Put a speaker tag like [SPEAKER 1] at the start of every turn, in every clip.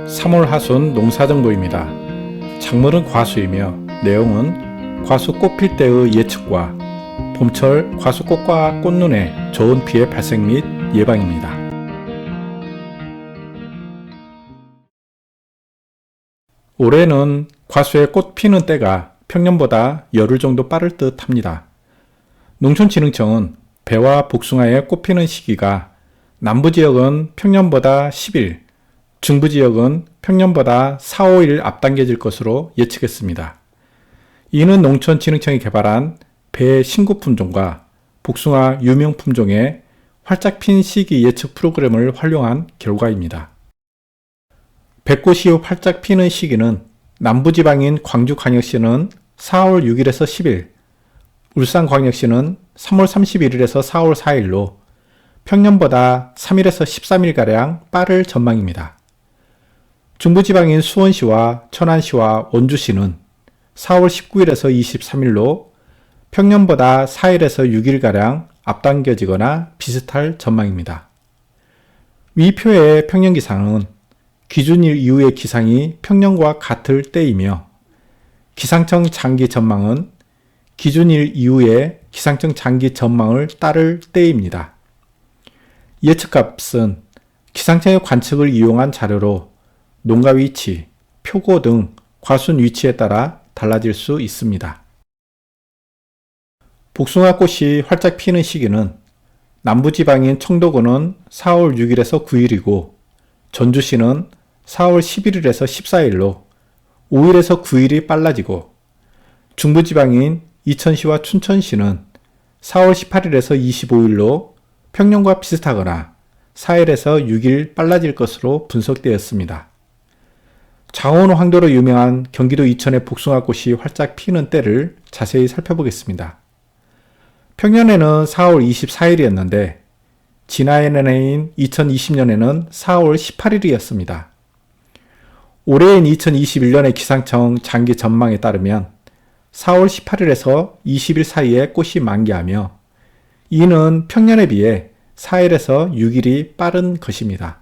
[SPEAKER 1] 3월 하순 농사정보입니다. 작물은 과수이며 내용은 과수 꽃 필 때의 예측과 봄철 과수꽃과 꽃눈의 좋은 피해 발생 및 예방입니다. 올해는 과수의 꽃 피는 때가 평년보다 열흘 정도 빠를 듯 합니다. 농촌진흥청은 배와 복숭아의 꽃 피는 시기가 남부지역은 평년보다 10일, 중부지역은 평년보다 4, 5일 앞당겨질 것으로 예측했습니다. 이는 농촌진흥청이 개발한 배 신고 품종과 복숭아 유명 품종의 활짝 핀 시기 예측 프로그램을 활용한 결과입니다. 배꽃이 활짝 피는 시기는 남부지방인 광주광역시는 4월 6일에서 10일, 울산광역시는 3월 31일에서 4월 4일로 평년보다 3일에서 13일가량 빠를 전망입니다. 중부지방인 수원시와 천안시와 원주시는 4월 19일에서 23일로 평년보다 4일에서 6일가량 앞당겨지거나 비슷할 전망입니다. 위 표의 평년기상은 기준일 이후의 기상이 평년과 같을 때이며 기상청 장기 전망은 기준일 이후의 기상청 장기 전망을 따를 때입니다. 예측값은 기상청의 관측을 이용한 자료로 농가 위치, 표고 등 과순 위치에 따라 달라질 수 있습니다. 복숭아 꽃이 활짝 피는 시기는 남부지방인 청도군은 4월 6일에서 9일이고 전주시는 4월 11일에서 14일로 5일에서 9일이 빨라지고 중부지방인 이천시와 춘천시는 4월 18일에서 25일로 평년과 비슷하거나 4일에서 6일 빨라질 것으로 분석되었습니다. 장원 황도로 유명한 경기도 이천의 복숭아꽃이 활짝 피는 때를 자세히 살펴보겠습니다. 평년에는 4월 24일이었는데 지난해인 2020년에는 4월 18일이었습니다. 올해인 2021년의 기상청 장기 전망에 따르면 4월 18일에서 20일 사이에 꽃이 만개하며 이는 평년에 비해 4일에서 6일이 빠른 것입니다.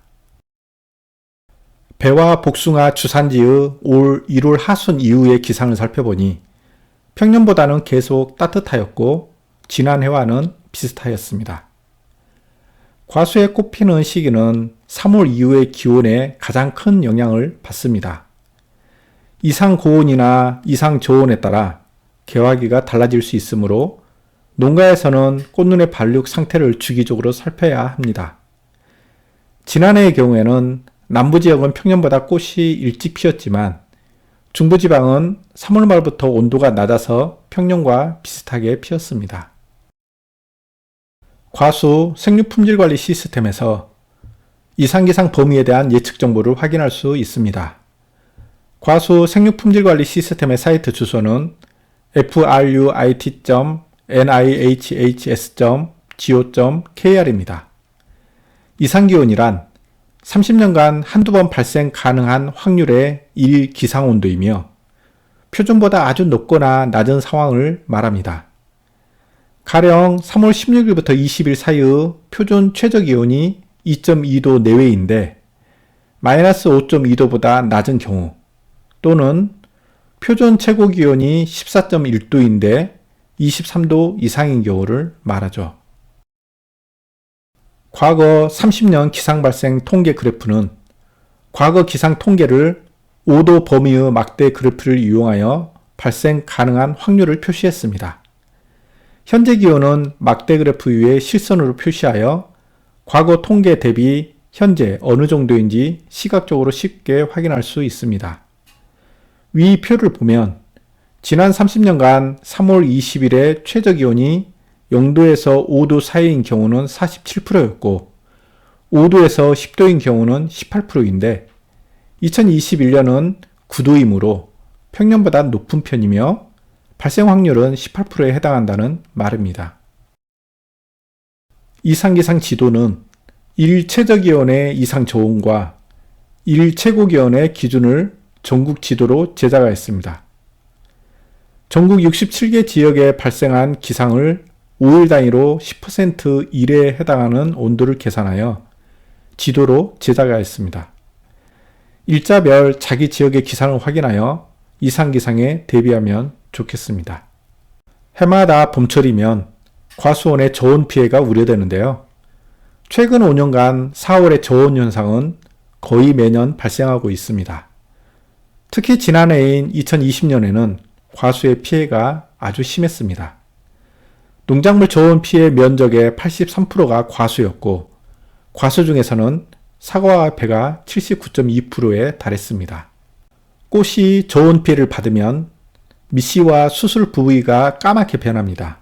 [SPEAKER 1] 배와 복숭아 주산지의 올 1월 하순 이후의 기상을 살펴보니 평년보다는 계속 따뜻하였고 지난해와는 비슷하였습니다. 과수의 꽃 피는 시기는 3월 이후의 기온에 가장 큰 영향을 받습니다. 이상 고온이나 이상 저온에 따라 개화기가 달라질 수 있으므로 농가에서는 꽃눈의 발육 상태를 주기적으로 살펴야 합니다. 지난해의 경우에는 남부지역은 평년보다 꽃이 일찍 피었지만 중부지방은 3월 말부터 온도가 낮아서 평년과 비슷하게 피었습니다. 과수 생육품질관리 시스템에서 이상기상 범위에 대한 예측 정보를 확인할 수 있습니다. 과수 생육품질관리 시스템의 사이트 주소는 fruit.nihhs.go.kr입니다. 이상기온이란 30년간 한두 번 발생 가능한 확률의 일기상온도이며 표준보다 아주 높거나 낮은 상황을 말합니다. 가령 3월 16일부터 20일 사이의 표준 최저기온이 2.2도 내외인데 마이너스 5.2도보다 낮은 경우 또는 표준 최고기온이 14.1도인데 23도 이상인 경우를 말하죠. 과거 30년 기상 발생 통계 그래프는 과거 기상 통계를 5도 범위의 막대 그래프를 이용하여 발생 가능한 확률을 표시했습니다. 현재 기온은 막대 그래프 위에 실선으로 표시하여 과거 통계 대비 현재 어느 정도인지 시각적으로 쉽게 확인할 수 있습니다. 위 표를 보면 지난 30년간 3월 20일의 최저기온이 0도에서 5도 사이인 경우는 47%였고 5도에서 10도인 경우는 18%인데 2021년은 9도이므로 평년보다 높은 편이며 발생 확률은 18%에 해당한다는 말입니다. 이상기상 지도는 일 최저기온의 이상 저온과 일 최고기온의 기준을 전국 지도로 제작하였습니다. 전국 67개 지역에 발생한 기상을 5일 단위로 10% 일에 해당하는 온도를 계산하여 지도로 제작하였습니다. 일자별 자기 지역의 기상을 확인하여 이상기상에 대비하면 좋겠습니다. 해마다 봄철이면 과수원의 저온 피해가 우려되는데요. 최근 5년간 4월의 저온 현상은 거의 매년 발생하고 있습니다. 특히 지난해인 2020년에는 과수의 피해가 아주 심했습니다. 농작물 저온 피해 면적의 83%가 과수였고, 과수 중에서는 사과와 배가 79.2%에 달했습니다. 꽃이 저온 피해를 받으면 밑씨와 수술 부위가 까맣게 변합니다.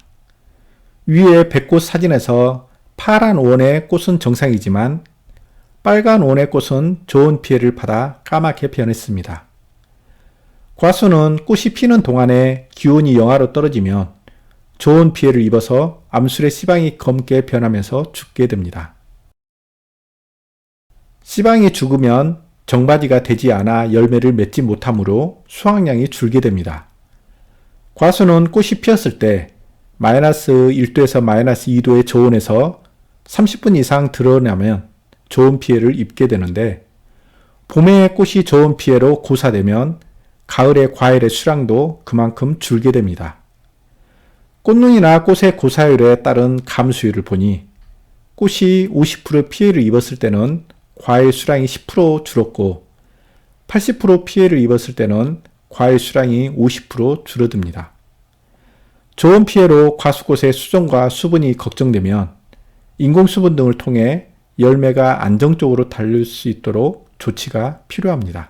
[SPEAKER 1] 위에 백꽃 사진에서 파란 원의 꽃은 정상이지만 빨간 원의 꽃은 저온 피해를 받아 까맣게 변했습니다. 과수는 꽃이 피는 동안에 기온이 영하로 떨어지면 저온 피해를 입어서 암술의 씨방이 검게 변하면서 죽게 됩니다. 씨방이 죽으면 정바지가 되지 않아 열매를 맺지 못하므로 수확량이 줄게 됩니다. 과수는 꽃이 피었을 때 마이너스 1도에서 마이너스 2도의 저온에서 30분 이상 드러나면 저온 피해를 입게 되는데, 봄에 꽃이 저온 피해로 고사되면 가을의 과일의 수량도 그만큼 줄게 됩니다. 꽃눈이나 꽃의 고사율에 따른 감수율을 보니 꽃이 50% 피해를 입었을 때는 과일 수량이 10% 줄었고 80% 피해를 입었을 때는 과일 수량이 50% 줄어듭니다. 저온 피해로 과수꽃의 수종과 수분이 걱정되면 인공수분 등을 통해 열매가 안정적으로 달릴 수 있도록 조치가 필요합니다.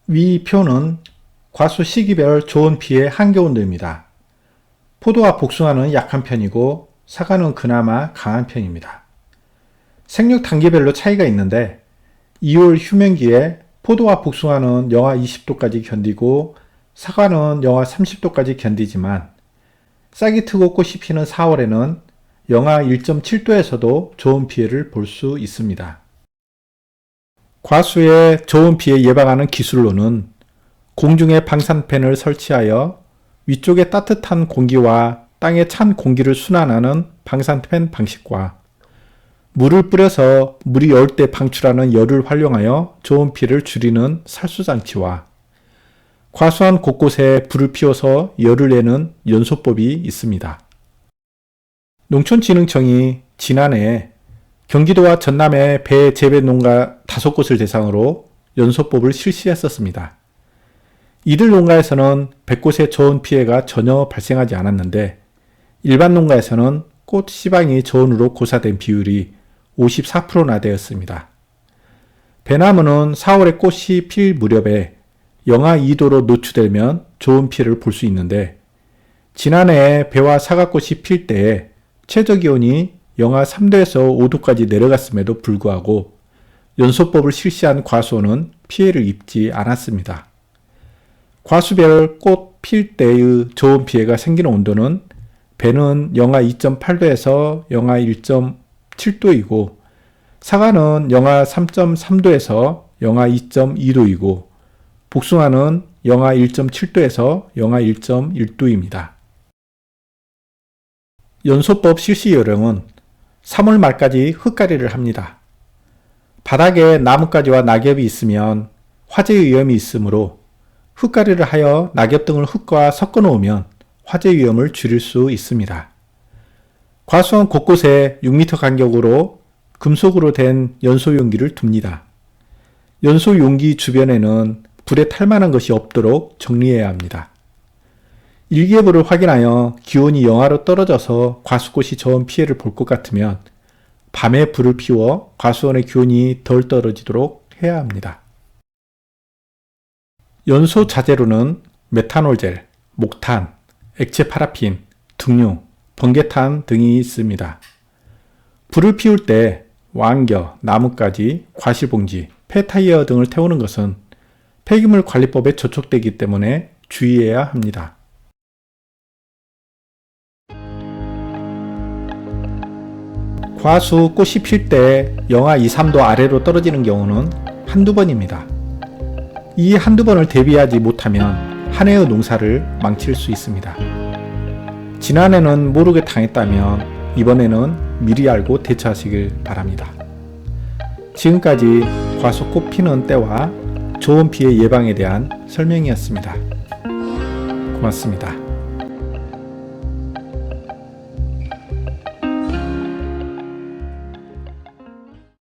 [SPEAKER 1] 위 표는 과수 시기별 저온 피해 한겨온도입니다. 포도와 복숭아는 약한 편이고 사과는 그나마 강한 편입니다. 생육 단계별로 차이가 있는데 2월 휴면기에 포도와 복숭아는 영하 20도까지 견디고 사과는 영하 30도까지 견디지만 싹이 트고 꽃이 피는 4월에는 영하 1.7도에서도 저온 피해를 볼 수 있습니다. 과수의 저온 피해 예방하는 기술로는 공중에 방산팬을 설치하여 위쪽에 따뜻한 공기와 땅에 찬 공기를 순환하는 방산팬 방식과 물을 뿌려서 물이 얼 때 방출하는 열을 활용하여 저온 피해를 줄이는 살수장치와 과수원 곳곳에 불을 피워서 열을 내는 연소법이 있습니다. 농촌진흥청이 지난해 경기도와 전남의 배 재배 농가 5곳을 대상으로 연소법을 실시했었습니다. 이들 농가에서는 백꽃의 저온 피해가 전혀 발생하지 않았는데 일반 농가에서는 꽃 씨방이 저온으로 고사된 비율이 54%나 되었습니다. 배나무는 4월에 꽃이 필 무렵에 영하 2도로 노출되면 저온 피해를 볼 수 있는데 지난해 배와 사과꽃이 필 때에 최저기온이 영하 3도에서 5도까지 내려갔음에도 불구하고 연소법을 실시한 과수원은 피해를 입지 않았습니다. 과수별 꽃 필 때의 저온 피해가 생기는 온도는 배는 영하 2.8도에서 영하 1.7도이고 사과는 영하 3.3도에서 영하 2.2도이고 복숭아는 영하 1.7도에서 영하 1.1도입니다. 연소법 실시 요령은 3월 말까지 흙가리를 합니다. 바닥에 나뭇가지와 낙엽이 있으면 화재 위험이 있으므로 흙가리를 하여 낙엽 등을 흙과 섞어 놓으면 화재 위험을 줄일 수 있습니다. 과수원 곳곳에 6m 간격으로 금속으로 된 연소용기를 둡니다. 연소용기 주변에는 불에 탈만한 것이 없도록 정리해야 합니다. 일기예보를 확인하여 기온이 영하로 떨어져서 과수꽃이 저온 피해를 볼 것 같으면 밤에 불을 피워 과수원의 기온이 덜 떨어지도록 해야 합니다. 연소 자재로는 메탄올젤, 목탄, 액체 파라핀, 등유, 번개탄 등이 있습니다. 불을 피울 때 왕겨, 나뭇가지, 과실봉지, 폐타이어 등을 태우는 것은 폐기물 관리법에 저촉되기 때문에 주의해야 합니다. 과수 꽃이 필 때 영하 2, 3도 아래로 떨어지는 경우는 한두 번입니다. 이 한두 번을 대비하지 못하면 한 해의 농사를 망칠 수 있습니다. 지난해는 모르게 당했다면 이번에는 미리 알고 대처하시길 바랍니다. 지금까지 과속고 피는 때와 좋은 피해 예방에 대한 설명이었습니다. 고맙습니다.